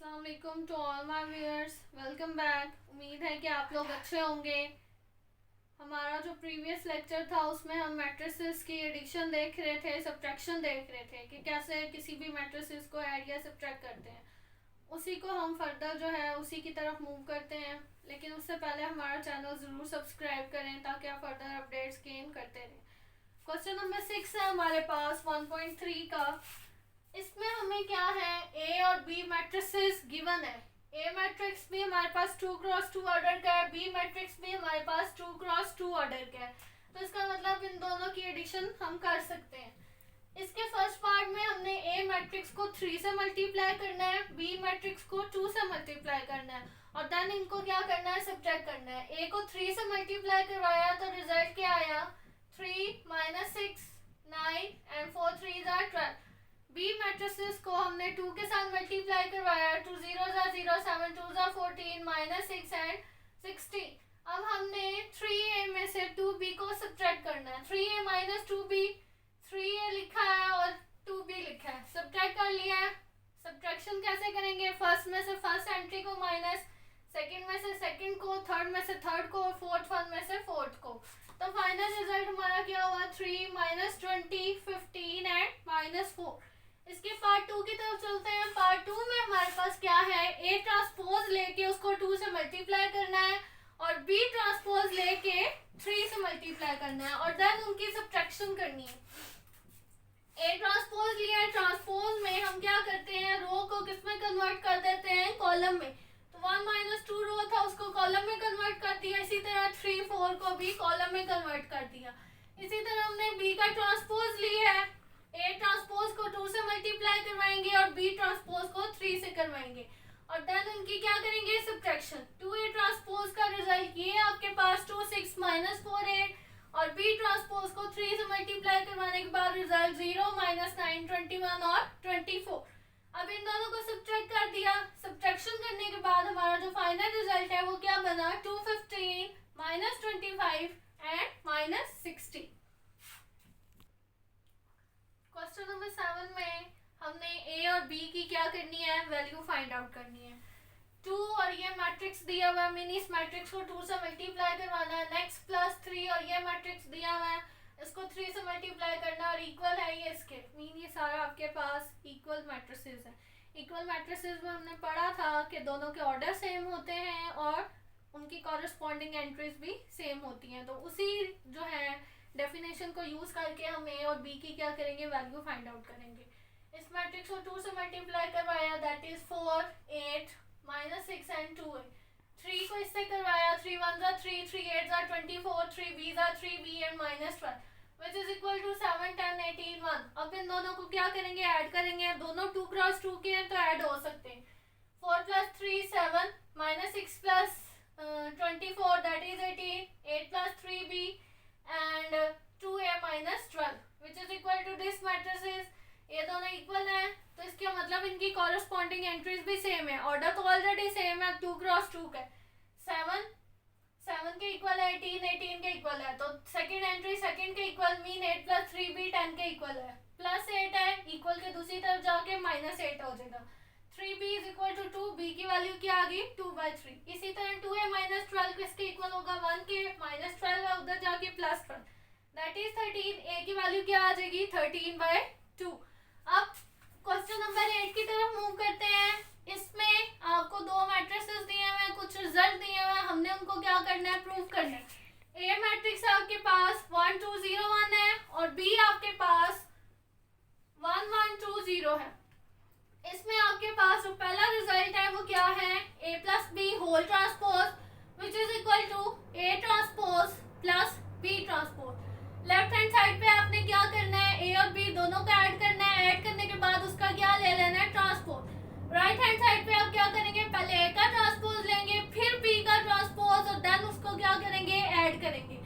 अस्सलाम to all my viewers, welcome back. उम्मीद है कि आप लोग अच्छे होंगे। हमारा जो प्रीवियस लेक्चर था उसमें हम मैट्रिसेस की एडिशन देख रहे थे, सब्ट्रैक्शन देख रहे थे कि कैसे किसी भी मैट्रिसेस को ऐड या सब्ट्रैक्ट करते हैं। उसी को हम फर्दर जो है उसी की तरफ मूव करते हैं, लेकिन उससे पहले हमारा चैनल ज़रूर सब्सक्राइब करें ताकि आप फर्दर अपडेट्स गेन करते रहें। क्वेश्चन नंबर 6 है हमारे पास 1.3 का। इसमें हमें क्या है, ए और बी मैट्रिसेस गिवन है। ए मैट्रिक्स भी हमारे पास 2x2 ऑर्डर का है, बी मैट्रिक्स भी हमारे पास 2x2 ऑर्डर का है। तो इसका मतलब इन दोनों की एडिशन हम कर सकते हैं। इसके फर्स्ट पार्ट में हमने ए मैट्रिक्स को 3 से मल्टीप्लाई करना है, बी मैट्रिक्स को 2 से मल्टीप्लाई करना है और देन इनको क्या करना है, सब्ट्रैक्ट करना है। ए को 3 से मल्टीप्लाई करवाया तो रिजल्ट क्या आया, 3 - 6 9 एंड 4 3 are 12। बी मैट्रिसेस को हमने 2 के साथ मल्टीप्लाई करवाया, 2 0 0 7 2 14 -6 एंड 16। अब हमने 3a में से 2b को सब्ट्रैक्ट करना है। 3a - 2b, 3a लिखा है और 2b लिखा है, सब्ट्रैक्ट कर लिया है। सब्ट्रैक्शन कैसे करेंगे, फर्स्ट में से फर्स्ट एंट्री को माइनस, सेकंड में से सेकंड को, थर्ड में से थर्ड को और फोर्थ वन में से फोर्थ को। तो फाइनल रिजल्ट हमारा क्या हुआ, 3 - 20 15 एंड -4। इसके पार्ट 2 की तरफ चलते हैं। पार्ट 2 में हमारे पास क्या है, ए ट्रांसपोज लेके उसको 2 से मल्टीप्लाई करना है और बी ट्रांसपोज लेके 3 से मल्टीप्लाई करना है और देन उनकी सब्ट्रैक्शन करनी है। ए ट्रांसपोज लिया है, ट्रांसपोज में हम क्या करते हैं, रो को किस में कन्वर्ट कर देते हैं, कॉलम में। तो 1 - 2 रो था उसको कॉलम में कन्वर्ट कर दिया। इसी तरह 3 4 को भी कॉलम में कन्वर्ट कर दिया। इसी तरह हमने बी का ट्रांसपोज लिया है, ए ट्रांसपोज को 2 से मल्टीप्लाई करवाएंगे और बी ट्रांसपोज को 3 से करवाएंगे और देन उनकी क्या करेंगे, सब्ट्रैक्शन। 2a ट्रांसपोज का रिजल्ट ये आपके पास 2 6 -4 8 और बी ट्रांसपोज को 3 से मल्टीप्लाई करवाने के बाद रिजल्ट 0 - 9 21 और 24। अब इन दोनों को सब्ट्रैक्ट कर दिया। सब्ट्रैक्शन करने के बाद हमारा जो फाइनल रिजल्ट है वो क्या बना, 215 -25 एंड -60। क्वेश्चन नंबर 7 में हमने ए और बी की क्या करनी है, वैल्यू फाइंड आउट करनी है। 2 और ये मैट्रिक्स दिया हुआ है, मीन इस मैट्रिक्स को 2 से मल्टीप्लाई करवाना है। नेक्स्ट +3 और ये मैट्रिक्स दिया हुआ है, इसको 3 से मल्टीप्लाई करना और इक्वल है ये इसके, मीन ये सारा आपके पास इक्वल मैट्रिसेस है। इक्वल मैट्रिसेस में हमने पढ़ा था कि दोनों के ऑर्डर सेम होते हैं और उनकी कॉरेस्पॉन्डिंग एंट्रीज भी सेम होती हैं। तो उसी जो है डेफिनेशन को यूज करके हम ए और बी की क्या करेंगे, वैल्यू फाइंड आउट करेंगे। इस मैट्रिक्स को 2 से मल्टीप्लाई करवाया, दैट इज 4 8 -6 एंड 2 है। 3 को इससे करवाया, 3 1 3 3 8 24 3 b 3b and -12 which is equal to 7 10 18 1। अब इन दोनों को क्या करेंगे, ऐड करेंगे। दोनों 2x2 के हैं तो ऐड हो सकते हैं। 4 + 3 7 -6 + 24 that is 18 8 + 3b and 2a - 12 which is equal to this matrices। ये दोनों इक्वल है तो इसका मतलब इनकी कॉरेस्पॉन्डिंग एंट्रीज भी सेम है। ऑर्डर तो ऑलरेडी सेम है 2x2 का। 7 7 के इक्वल है, 18 18 के इक्वल है, तो सेकंड एंट्री सेकंड के इक्वल, मीन 8 + 3b 10 के इक्वल है। +8 है, इक्वल के दूसरी तरफ जाके -8 हो जाएगा। 3b = 2, b की वैल्यू क्या आ गई, 2/3। इसी तरह 2a - 12 किसके इक्वल होगा, 1 के। -12 है, उधर जाके +12 दैट इज 13। a की वैल्यू क्या आ जाएगी, 13/2। अब क्वेश्चन नंबर 8 की तरफ मूव करते हैं। इसमें आपको 2 मैट्रिसेस दिए हुए हैं, कुछ रिजल्ट दिए हुए हैं, हमने उनको क्या करना है, प्रूव करना है। ए मैट्रिक्स आपके पास 1 2 0 1 है और बी आपके पास 1 1 2 0 है। इसमें आपके पास जो पहला रिजल्ट है वो क्या है, a + b whole transpose which is equal to a transpose + b transpose. Left hand side पे आपने क्या करना है, ए और बी दोनों का ऐड करना है। ऐड करने के बाद उसका क्या ले लेना है, ट्रांसपोज। राइट हैंड साइड पे आप क्या करेंगे, पहले ए का ट्रांसपोज लेंगे, फिर बी का ट्रांसपोज और देन उसको क्या करेंगे, ऐड करेंगे।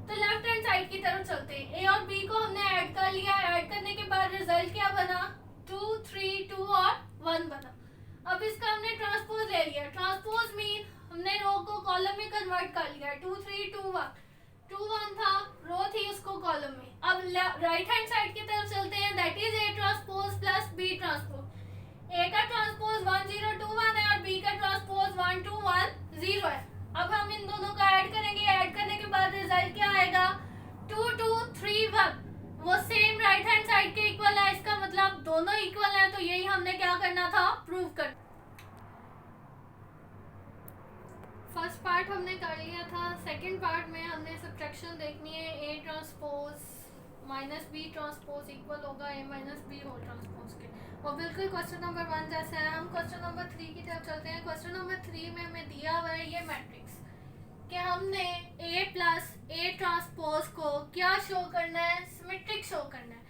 तो लेफ्ट हैंड साइड की तरफ चलते हैं। ए और बी को हमने ऐड कर लिया। ऐड करने के बाद रिजल्ट क्या बना, 2 3 2 और 1 बना। अब इसका हमने ट्रांसपोज ले लिया। ट्रांसपोज मीन हमने रो को कॉलम में कन्वर्ट कर लिया। 2 3 2 1 2 1 था, रो थी उसको कॉलम में। अब राइट हैंड साइड की तरफ चलते हैं, that is a transpose + b transpose. A का ट्रांसपोज 1 0 2 1 है पार्ट हमने कर लिया था। सेकंड पार्ट में हमने सब्ट्रैक्शन देखनी है, A transpose minus B transpose equal होगा A minus B whole transpose के। और बिल्कुल क्वेश्चन नंबर 1 जैसा है। हम क्वेश्चन नंबर 3 की तरफ चलते हैं। क्वेश्चन नंबर 3 में हमें दिया हुआ है ये मैट्रिक्स कि हमने ए प्लस ए ट्रांसपोज को क्या शो करना है, सिमेट्रिक शो करना है।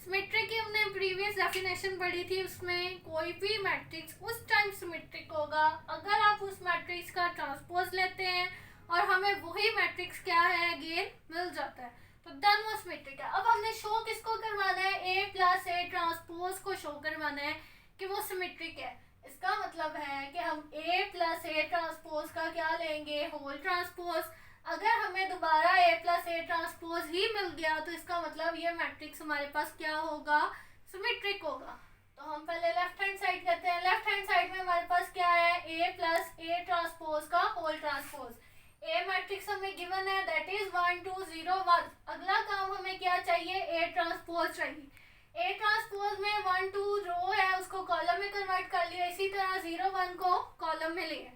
सिमेट्रिक की हमने प्रीवियस डेफिनेशन पढ़ी थी, उसमें कोई भी मैट्रिक्स उस टाइम सिमेट्रिक होगा अगर आप उस मैट्रिक्स का ट्रांसपोज लेते हैं और हमें वही मैट्रिक्स क्या है अगेन मिल जाता है, तो देन वो सिमेट्रिक है। अब हमने शो किसको करवाना है, ए प्लस ए ट्रांसपोज को शो करवाना है कि वो सिमेट्रिक है। इसका मतलब है कि हम ए प्लस ए ट्रांसपोज का क्या लेंगे, होल ट्रांसपोज। अगर हमें दोबारा ए प्लस ए ट्रांसपोज ही मिल गया तो इसका मतलब ये मैट्रिक्स हमारे पास क्या होगा, सिमेट्रिक होगा। तो हम पहले लेफ्ट हैंड साइड करते हैं। लेफ्ट हैंड साइड में हमारे पास क्या है, ए प्लस ए ट्रांसपोज का होल ट्रांसपोज। ए मैट्रिक्स हमें गिवन है, दैट इज 1 2 0 1। अगला काम हमें क्या चाहिए, ए ट्रांसपोज चाहिए। ए ट्रांसपोज में 1 2 रो है उसको कॉलम में कन्वर्ट कर लिया, इसी तरह 0 1 को कॉलम में लिए।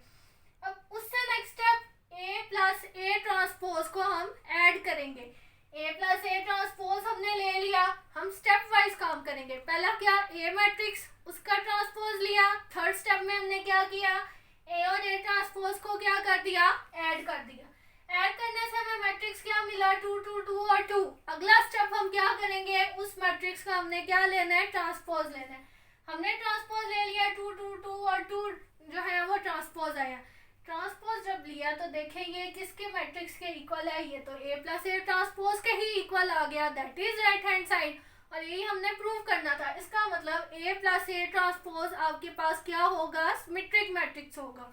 अब उससे next step A plus A transpose को हम ऐड करेंगे। ए प्लस ए ट्रांसपोज हमने ले लिया, हम स्टेप वाइज काम करेंगे। पहला क्या, ए मैट्रिक्स उसका ट्रांसपोज लिया। थर्ड स्टेप में हमने क्या किया, ए और ए ट्रांसपोज को क्या कर दिया, ऐड कर दिया। ऐड करने से हमें मैट्रिक्स क्या मिला, 2 2 2 और 2। अगला स्टेप हम क्या करेंगे, उस मैट्रिक्स का हमने क्या लेना है, ट्रांसपोज लेना है। हमने ट्रांसपोज ले लिया, 2 2 2 और 2 जो है वो ट्रांसपोज आया। ट्रांसपोज जब लिया तो देखें ये किसके मैट्रिक्स के इक्वल है, ये तो ए प्लस ए ट्रांसपोज के ही इक्वल आ गया, that is right hand side. और यही हमने प्रूव करना था। इसका मतलब ए प्लस ए ट्रांसपोज आपके पास क्या होगा, सिमेट्रिक मैट्रिक्स होगा।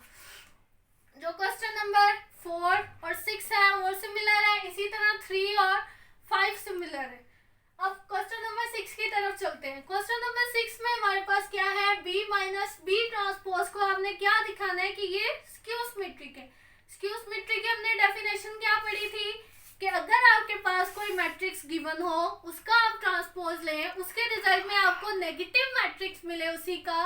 जो क्वेश्चन नंबर 4 और 6 है वो सिमिलर है, इसी तरह 3 और 5 सिमिलर है। अब क्वेश्चन नंबर 6 की तरफ चलते हैं। क्वेश्चन नंबर 6 में हमारे पास क्या है, बी माइनस बी ट्रांसपोज को आपने क्या दिखाना है कि ये स्क्यू सिमेट्रिक है। स्क्यू सिमेट्रिक की हमने डेफिनेशन क्या पढ़ी थी कि अगर आपके पास कोई मैट्रिक्स गिवन हो उसका आप ट्रांसपोज लें, उसके रिजल्ट में आपको नेगेटिव मैट्रिक्स मिले उसी का,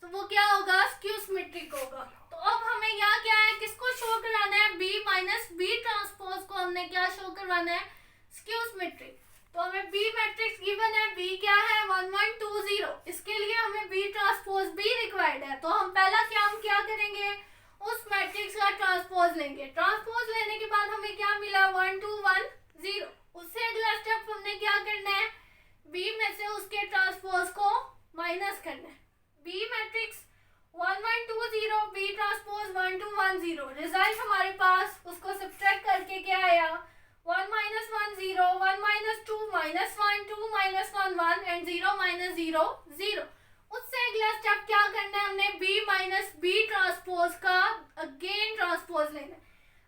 तो वो क्या होगा, स्क्यू सिमेट्रिक होगा। तो अब हमें यहाँ क्या है, किसको शो कराना है, बी माइनस बी ट्रांसपोज को हमने क्या शो करवाना है, स्क्यू सिमेट्रिक। तो हमें बी मैट्रिक्स गिवन है, बी क्या है 1 1 2 0। इसके लिए हमें बी ट्रांसपोज बी रिक्वायर्ड है। तो हम पहला काम क्या करेंगे, उस मैट्रिक्स का ट्रांसपोज लेंगे। ट्रांसपोज लेने के बाद हमें क्या मिला, 1 2 1 0। उससे अगला स्टेप हमने क्या करना है, बी में से उसके ट्रांसपोज को माइनस करना है। B matrix 1 1 2 0, B transpose 1 2 1 0। Result हमारे पास उसको सब्ट्रैक्ट करके क्या आया, 1 minus 1 0, 1 minus 2 minus 1, 2 minus 1 1 and 0 minus 0 0। उससे अगला स्टेप क्या करना है, हमने b minus b ट्रांसपोज का अगेन ट्रांसपोज लेना है।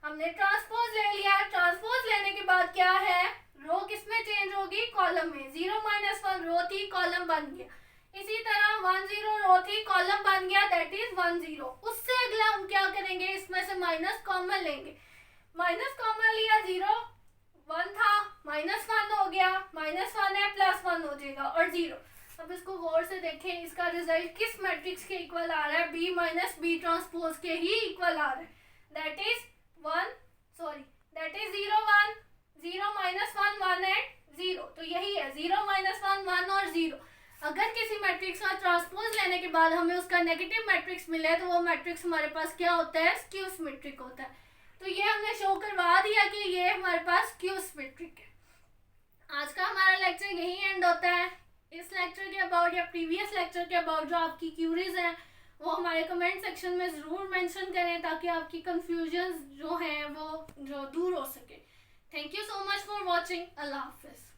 हमने ट्रांसपोज ले लिया। ट्रांसपोज लेने के बाद क्या है, रो किस में चेंज होगी, कॉलम में। 0 minus 1 रो थी, कॉलम बन गया। इसी तरह 1 0 रो थी, कॉलम बन गया, दैट इज 1 0। उससे अगला हम क्या करेंगे, इसमें से माइनस कॉमन लेंगे। माइनस कॉमन लिया, 0 1 था, माइनस 1 हो गया, माइनस 1 है प्लस 1 हो जाएगा और 0। अब इसको गौर से देखें, इसका रिजल्ट किस मैट्रिक्स के इक्वल आ रहा है, बी माइनस बी ट्रांसपोज के ही इक्वल आ रहा है, दैट इज 0 1 0 माइनस 1 1 एंड 0। तो यही है 0 माइनस 1 1 और 0। अगर किसी मैट्रिक्स का ट्रांसपोज लेने के बाद हमें उसका नेगेटिव मैट्रिक्स मिले तो वो मैट्रिक्स हमारे पास क्या होता है, स्क्यू सिमेट्रिक होता है। तो ये हमने शो करवा दिया कि ये हमारे पास स्क्यू सिमेट्रिक है। आज का हमारा लेक्चर यही एंड होता है। इस लेक्चर के अबाउट या प्रीवियस लेक्चर के अबाउट जो आपकी क्यूरीज हैं वो हमारे कमेंट सेक्शन में ज़रूर मेंशन करें ताकि आपकी कंफ्यूजन जो हैं वो दूर हो सके। Thank you so much for watching. अल्लाह हाफिज़।